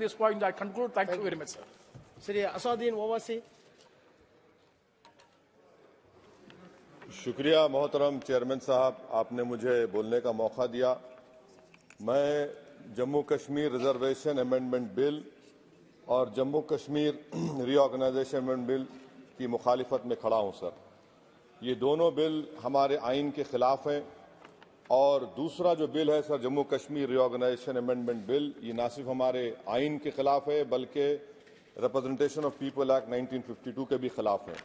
this point, I conclude. Thank you very much, sir. Shri Asaduddin Owaisi. शुक्रिया मोहतरम chairman साहब, आपने मुझे बोलने का मौका दिया। मैं Jammu Kashmir reservation amendment bill और Jammu Kashmir reorganisation amendment bill की मुखालिफत में खड़ा हूं सर। ये दोनों बिल हमारे आइन के खिलाफ हैं और दूसरा जो बिल है sir, Jammu Kashmir reorganisation amendment bill, ये ना सिर्फ हमारे आइन के खिलाफ है बल्कि रिप्रेजेंटेशन ऑफ पीपल एक्ट 1952 के भी खिलाफ है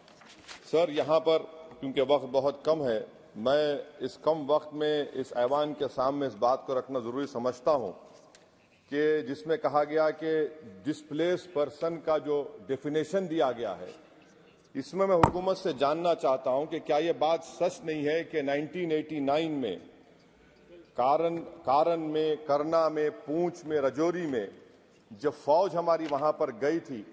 सर। यहाँ पर क्योंकि वक्त बहुत कम है, मैं इस कम वक्त में इस ऐवान के सामने इस बात को रखना जरूरी समझता हूं कि जिसमें कहा गया कि डिस्प्लेस पर्सन का जो डेफिनेशन दिया गया है, इसमें मैं हुकूमत से जानना चाहता हूं कि क्या यह बात सच नहीं है कि 1989 में कारण में, करना में, पूंछ में, रजौरी में जब फौज हमारी वहां पर गई थी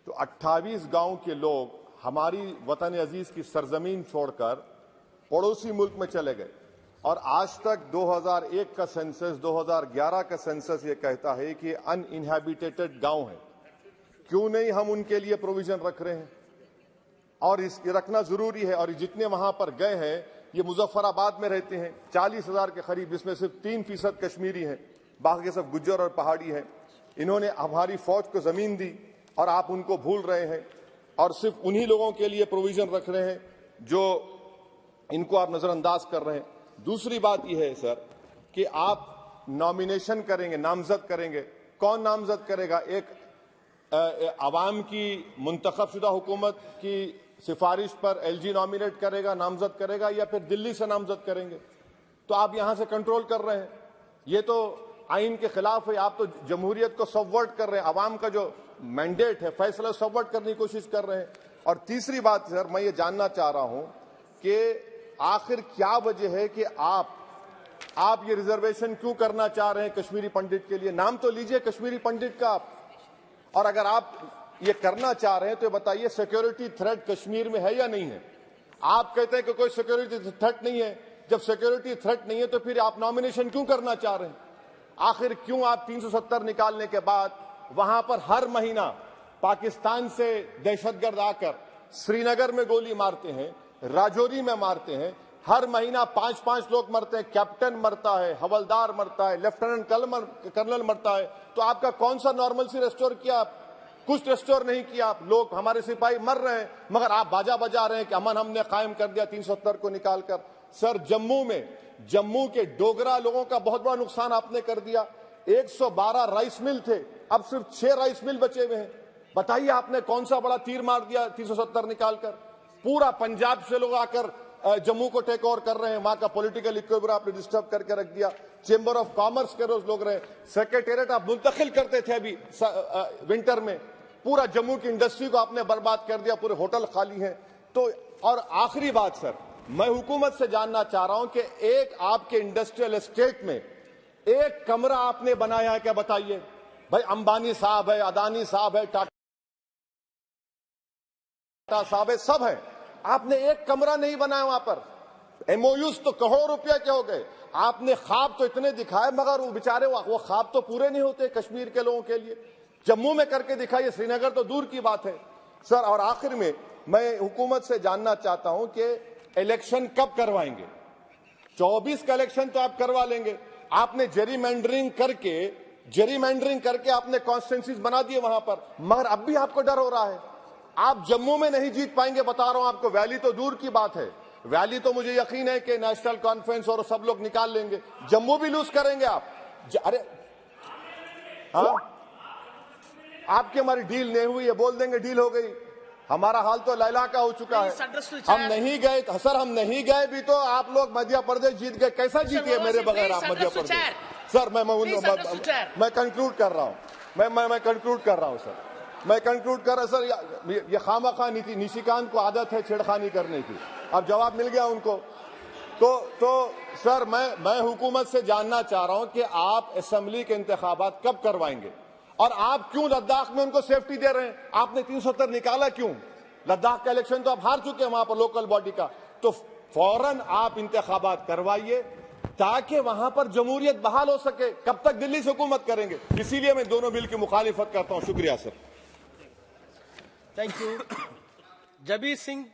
तो 28 गांव के लोग हमारी वतन अजीज की सरजमीन छोड़कर पड़ोसी मुल्क में चले गए। और आज तक 2001 का सेंसस, 2011 का सेंसस ये कहता है कि अनइनहैबिटेटेड गांव है। क्यों नहीं हम उनके लिए प्रोविजन रख रहे हैं? और ये रखना जरूरी है। और जितने वहां पर गए हैं ये मुजफ्फराबाद में रहते हैं, 40,000 के करीब, जिसमें सिर्फ 3% कश्मीरी हैं, बाकी सब गुज्जर और पहाड़ी हैं। इन्होंने हमारी फौज को जमीन दी और आप उनको भूल रहे हैं और सिर्फ उन्हीं लोगों के लिए प्रोविजन रख रहे हैं जो इनको आप नजरअंदाज कर रहे हैं। दूसरी बात यह है सर कि आप नॉमिनेशन करेंगे, नामजद करेंगे। कौन नामजद करेगा? एक अवाम की मुंतखबशुदा हुकूमत की सिफारिश पर एलजी नॉमिनेट करेगा, नामजद करेगा, या फिर दिल्ली से नामजद करेंगे? तो आप यहां से कंट्रोल कर रहे हैं। ये तो आइन के खिलाफ है। आप तो जमहूरियत को सबवर्ट कर रहे हैं। अवाम का जो मैंडेट है, फैसला सबवर्ट करने की कोशिश कर रहे हैं। और तीसरी बात सर, मैं ये जानना चाह रहा हूं कि आखिर क्या वजह है कि आप ये रिजर्वेशन क्यों करना चाह रहे हैं कश्मीरी पंडित के लिए? नाम तो लीजिए कश्मीरी पंडित का आप। और अगर आप ये करना चाह रहे हैं तो बताइए सिक्योरिटी थ्रेट कश्मीर में है या नहीं है? आप कहते हैं कि कोई सिक्योरिटी थ्रेट नहीं है। जब सिक्योरिटी थ्रेट नहीं है तो फिर आप नॉमिनेशन क्यों करना चाह रहे हैं? आखिर क्यों आप 370 निकालने के बाद वहां पर हर महीना पाकिस्तान से दहशतगर्द आकर श्रीनगर में गोली मारते हैं, राजौरी में मारते हैं, हर महीना 5-5 लोग मरते हैं, कैप्टन मरता है, हवलदार मरता है, लेफ्टिनेंट कर्नल मरता है, तो आपका कौन सा नॉर्मलसी रेस्टोर किया? आप कुछ रेस्टोर नहीं किया। आप लोग, हमारे सिपाही मर रहे हैं, मगर आप बाजा बजा रहे हैं कि अमन हमने कायम कर दिया 370 को निकालकर। सर, जम्मू के डोगरा लोगों का बहुत बड़ा नुकसान आपने कर दिया। 112 राइस मिल थे, अब सिर्फ 6 राइस मिल बचे हुए हैं। बताइए आपने कौन सा बड़ा तीर मार दिया 370 निकालकर? पूरा पंजाब से लोग आकर जम्मू को टेक ओवर कर रहे हैं। वहां का पॉलिटिकल इक्विलिब्रियम आपने डिस्टर्ब करके रख दिया। चेंबर ऑफ कॉमर्स के रोज लोग रहे, सेक्रेटेरिएट आप मुंतकिल करते थे अभी विंटर में, पूरा जम्मू की इंडस्ट्री को आपने बर्बाद कर दिया, पूरे होटल खाली हैं। तो और आखिरी बात सर, मैं हुकूमत से जानना चाह रहा हूं कि एक आपके इंडस्ट्रियल एस्टेट में एक कमरा आपने बनाया है क्या? बताइए भाई। अंबानी साहब है, अदानी साहब है, टाटा साहब है, सब है। आपने एक कमरा नहीं बनाया वहां पर। एमओयूज तो करोड़ों रुपया के हो गए। आपने ख्वाब तो इतने दिखाए, मगर वो बेचारे वो ख्वाब तो पूरे नहीं होते कश्मीर के लोगों के लिए। जम्मू में करके दिखाइए, श्रीनगर तो दूर की बात है सर। और आखिर में मैं हुकूमत से जानना चाहता हूं कि इलेक्शन कब करवाएंगे? 24 का इलेक्शन तो आप करवा लेंगे। आपने जेरीमैंडरिंग करके आपने कॉन्स्टिट्यूंसीज बना दिए वहां पर, मगर अब भी आपको डर हो रहा है। आप जम्मू में नहीं जीत पाएंगे, बता रहा हूं आपको। वैली तो दूर की बात है, वैली तो मुझे यकीन है कि नेशनल कॉन्फ्रेंस और सब लोग निकाल लेंगे। जम्मू भी लूज करेंगे आप। अरे हाँ, आपकी हमारी डील नहीं हुई है, बोल देंगे डील हो गई। हमारा हाल तो लैला का हो चुका है। हम नहीं गए सर, हम नहीं गए भी तो आप लोग मध्य प्रदेश जीत गए। कैसा जीतिए मेरे बगैर आप मध्य प्रदेश? सर मैं कंक्लूड कर रहा हूं, मैं कंक्लूड कर रहा हूं सर, मैं कंक्लूड कर रहा सर। ये खामखा निशिकांत को आदत है छेड़खानी करने की। अब जवाब मिल गया उनको। तो सर मैं हुकूमत से जानना चाह रहा हूं कि आप असेंबली के इंतखाबात कब करवाएंगे और आप क्यों लद्दाख में उनको सेफ्टी दे रहे हैं? आपने 370 निकाला क्यों? लद्दाख का इलेक्शन तो आप हार चुके हैं वहां पर लोकल बॉडी का। तो फौरन आप इंतखाबात करवाइए, ताकि वहां पर जमहूरियत बहाल हो सके। कब तक दिल्ली से हुकूमत करेंगे? इसीलिए मैं दोनों बिल की मुखालिफत करता हूं। शुक्रिया sir. Thank you. Jabir Singh